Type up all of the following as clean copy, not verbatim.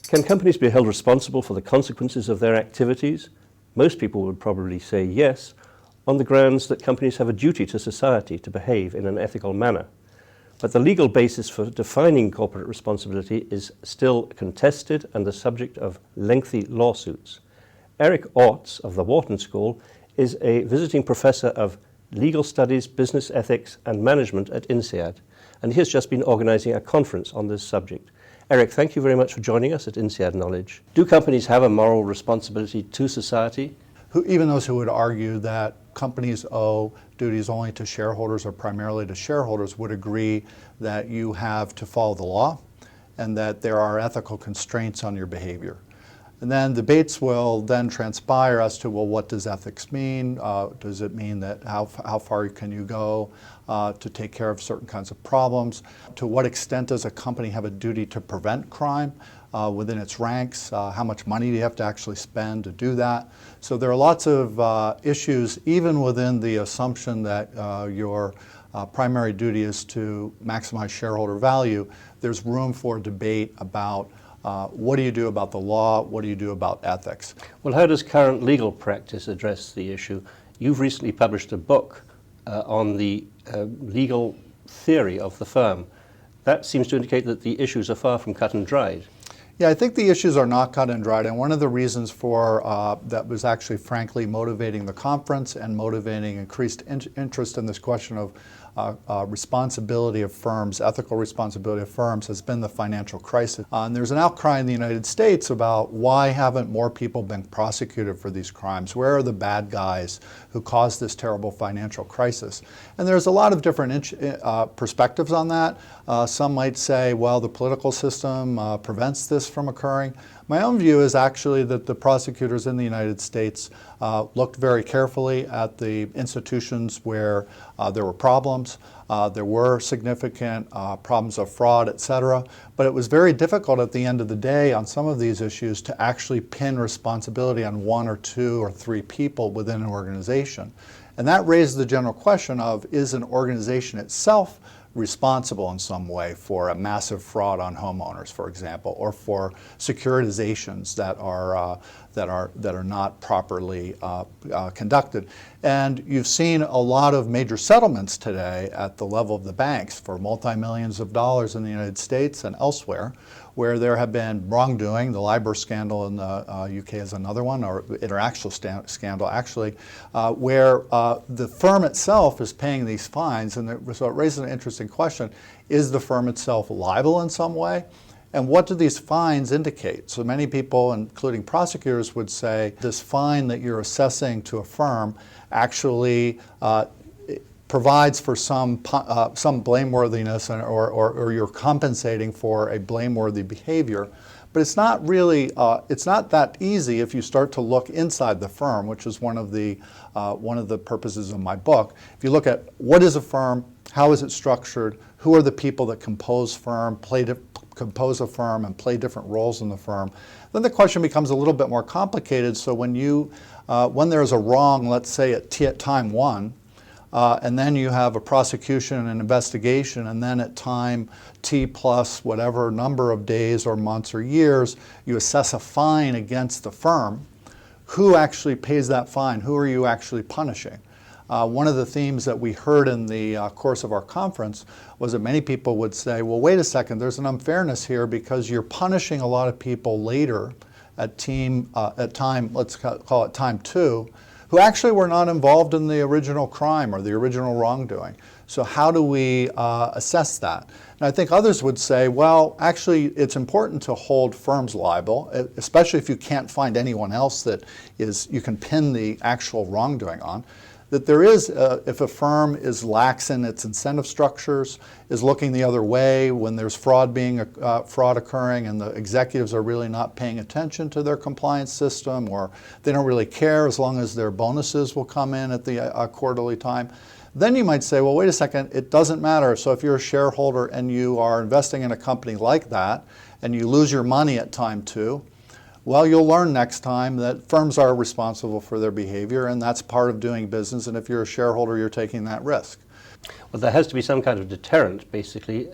Can companies be held responsible for the consequences of their activities? Most people would probably say yes, on the grounds that companies have a duty to society to behave in an ethical manner. But the legal basis for defining corporate responsibility is still contested and the subject of lengthy lawsuits. Eric Orts of the Wharton School is a visiting professor of legal studies, business ethics and management at INSEAD, and he has just been organizing a conference on this subject. Eric, thank you very much for joining us at INSEAD Knowledge. Do companies have a moral responsibility to society? Even those who would argue that companies owe duties only to shareholders or primarily to shareholders would agree that you have to follow the law and that there are ethical constraints on your behavior. And then debates will then transpire as to, well, what does ethics mean? Does it mean that how far can you go to take care of certain kinds of problems? To what extent does a company have a duty to prevent crime within its ranks? How much money do you have to actually spend to do that? So there are lots of issues, even within the assumption that your primary duty is to maximize shareholder value. There's room for debate about what do you do about the law? What do you do about ethics? Well, how does current legal practice address the issue? You've recently published a book on the legal theory of the firm. That seems to indicate that the issues are far from cut and dried. Yeah, I think the issues are not cut and dried, and one of the reasons for that was actually frankly motivating the conference and motivating increased interest in this question of responsibility of firms, ethical responsibility of firms, has been the financial crisis. And there's an outcry in the United States about why haven't more people been prosecuted for these crimes? Where are the bad guys who caused this terrible financial crisis? And there's a lot of different perspectives on that. Some might say, well, the political system prevents this from occurring. My own view is actually that the prosecutors in the United States looked very carefully at the institutions where there were problems. There were significant problems of fraud, et cetera. But it was very difficult at the end of the day on some of these issues to actually pin responsibility on one or two or three people within an organization. And that raised the general question of, is an organization itself responsible in some way for a massive fraud on homeowners, for example, or for securitizations that are not properly conducted. And you've seen a lot of major settlements today at the level of the banks for multi-millions of dollars in the United States and elsewhere, where there have been wrongdoing. The LIBOR scandal in the UK is another one, or international scandal actually, where the firm itself is paying these fines. And so it raises an interesting question. Is the firm itself liable in some way? And what do these fines indicate? So many people, including prosecutors, would say this fine that you're assessing to a firm actually provides for some blameworthiness, or you're compensating for a blameworthy behavior. But it's not really, it's not that easy if you start to look inside the firm, which is one of the purposes of my book. If you look at what is a firm, how is it structured, who are the people that compose a firm and play different roles in the firm, then the question becomes a little bit more complicated. So when there's a wrong, let's say at time one, and then you have a prosecution and an investigation, and then at time T plus whatever number of days or months or years, you assess a fine against the firm, who actually pays that fine? Who are you actually punishing? One of the themes that we heard in the course of our conference was that many people would say, well, wait a second, there's an unfairness here because you're punishing a lot of people later at time, let's call it time two, who actually were not involved in the original crime or the original wrongdoing. So how do we assess that? And I think others would say, well, actually, it's important to hold firms liable, especially if you can't find anyone else that you can pin the actual wrongdoing on. That there is, if a firm is lax in its incentive structures, is looking the other way when there's fraud occurring and the executives are really not paying attention to their compliance system, or they don't really care as long as their bonuses will come in at the quarterly time, then you might say, well, wait a second, it doesn't matter. So if you're a shareholder and you are investing in a company like that and you lose your money at time two, well, you'll learn next time that firms are responsible for their behavior, and that's part of doing business, and if you're a shareholder, you're taking that risk. Well, there has to be some kind of deterrent, basically,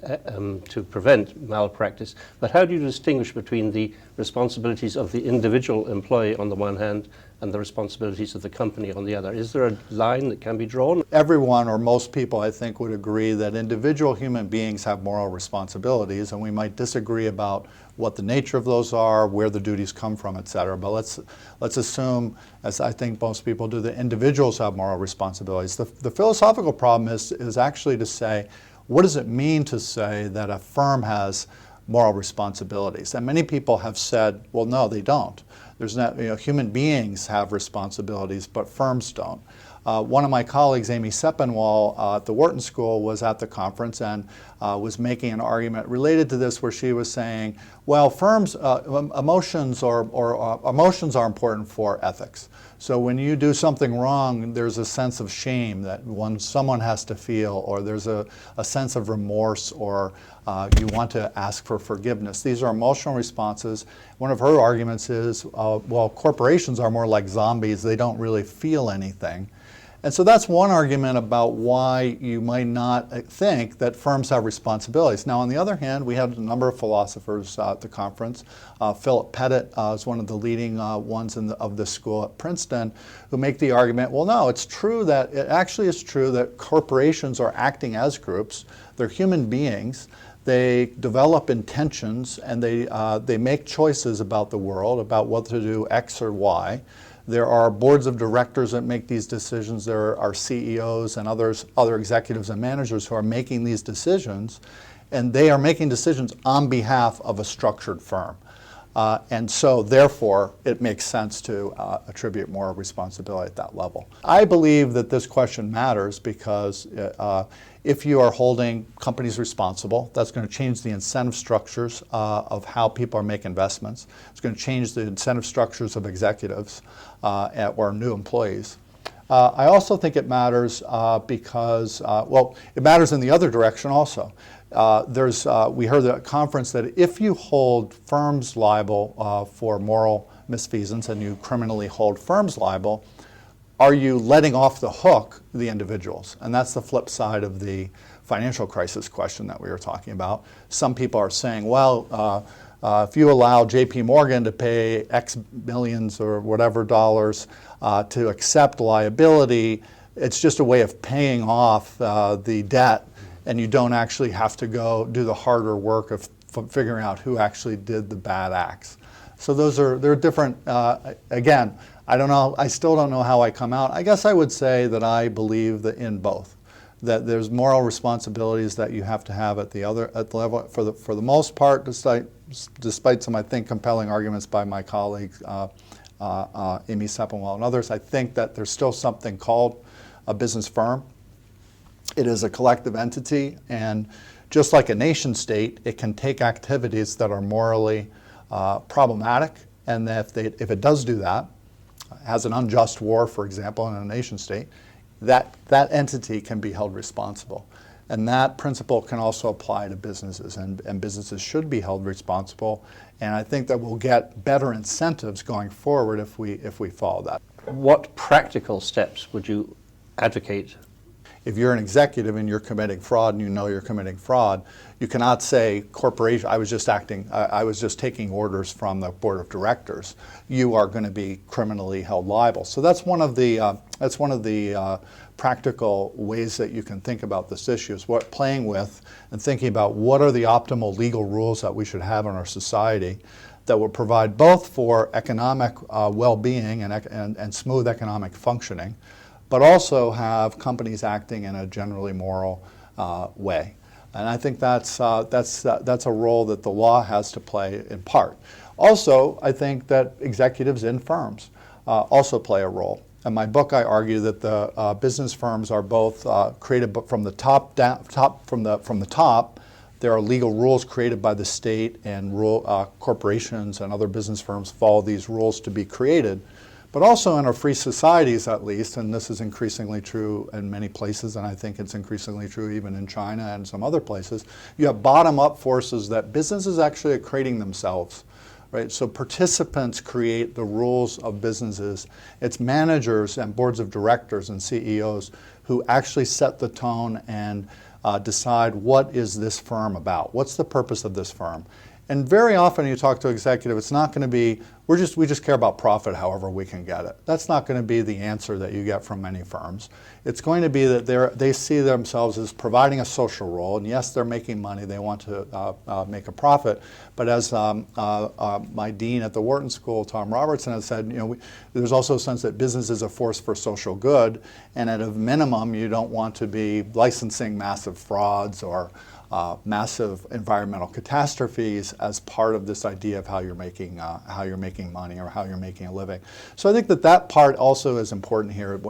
to prevent malpractice. But how do you distinguish between the responsibilities of the individual employee on the one hand and the responsibilities of the company on the other? Is there a line that can be drawn? Everyone, or most people, I think, would agree that individual human beings have moral responsibilities, and we might disagree about what the nature of those are, where the duties come from, et cetera. But let's assume, as I think most people do, that individuals have moral responsibilities. The philosophical problem is actually to say, what does it mean to say that a firm has moral responsibilities? And many people have said, well, no, they don't. There's not, human beings have responsibilities, but firms don't. One of my colleagues, Amy Sepinwall, at the Wharton School, was at the conference and was making an argument related to this, where she was saying, well, firms, emotions are important for ethics. So when you do something wrong, there's a sense of shame that someone has to feel, or there's a sense of remorse, or you want to ask for forgiveness. These are emotional responses. One of her arguments is, well, corporations are more like zombies. They don't really feel anything. And so that's one argument about why you might not think that firms have responsibilities. Now, on the other hand, we had a number of philosophers at the conference. Philip Pettit is one of the leading ones of this school at Princeton, who make the argument, well, no, it actually is true that corporations are acting as groups. They're human beings. They develop intentions, and they make choices about the world, about whether to do X or Y. There are boards of directors that make these decisions. There are CEOs and other executives and managers who are making these decisions, and they are making decisions on behalf of a structured firm. And so, therefore, it makes sense to attribute moral responsibility at that level. I believe that this question matters because if you are holding companies responsible, that's going to change the incentive structures of how people make investments. It's going to change the incentive structures of executives or new employees. I also think it matters because, well, it matters in the other direction also. We heard at a conference that if you hold firms liable for moral misfeasance and you criminally hold firms liable, are you letting off the hook the individuals? And that's the flip side of the financial crisis question that we were talking about. Some people are saying, well, if you allow JP Morgan to pay X millions or whatever dollars to accept liability, it's just a way of paying off the debt, and you don't actually have to go do the harder work of figuring out who actually did the bad acts. So they're different. Again, I don't know. I still don't know how I come out. I guess I would say that I believe that in both, that there's moral responsibilities that you have to have at the level. For the most part, despite some, I think, compelling arguments by my colleagues, Amy Sepinwall and others, I think that there's still something called a business firm. It is a collective entity, and just like a nation state, it can take activities that are morally problematic, and that if it does do that, has an unjust war, for example, in a nation state, that entity can be held responsible. And that principle can also apply to businesses, and businesses should be held responsible. And I think that we'll get better incentives going forward if we follow that. What practical steps would you advocate? If you're an executive and you're committing fraud and you know you're committing fraud, you cannot say, corporation, I was just taking orders from the board of directors. You are going to be criminally held liable. So that's one of the practical ways that you can think about this issue, is playing with and thinking about what are the optimal legal rules that we should have in our society that will provide both for economic well-being and smooth economic functioning, but also have companies acting in a generally moral way. And I think that's a role that the law has to play in part. Also, I think that executives in firms also play a role. In my book, I argue that the business firms are both created from the top down. From the top, there are legal rules created by the state, and corporations and other business firms follow these rules to be created. But also in our free societies, at least, and this is increasingly true in many places, and I think it's increasingly true even in China and some other places, you have bottom-up forces that businesses actually are creating themselves, right? So participants create the rules of businesses. It's managers and boards of directors and CEOs who actually set the tone and decide what is this firm about? What's the purpose of this firm? And very often you talk to an executive, it's not going to be, we just care about profit however we can get it. That's not going to be the answer that you get from many firms. It's going to be that they see themselves as providing a social role, and yes, they're making money, they want to make a profit, but as my dean at the Wharton School, Tom Robertson, has said, there's also a sense that business is a force for social good, and at a minimum, you don't want to be licensing massive frauds or massive environmental catastrophes as part of this idea of how you're making money or how you're making a living. So I think that part also is important here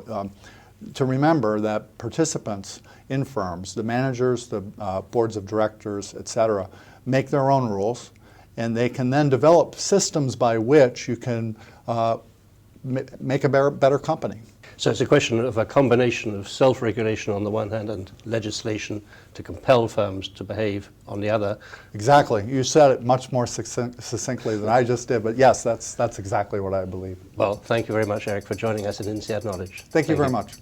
to remember that participants in firms, the managers, the boards of directors, et cetera, make their own rules, and they can then develop systems by which you can make a better company. So it's a question of a combination of self-regulation on the one hand and legislation to compel firms to behave on the other. Exactly. You said it much more succinctly than I just did, but yes, that's exactly what I believe. Well, thank you very much, Eric, for joining us in INSEAD Knowledge. Thank you very much.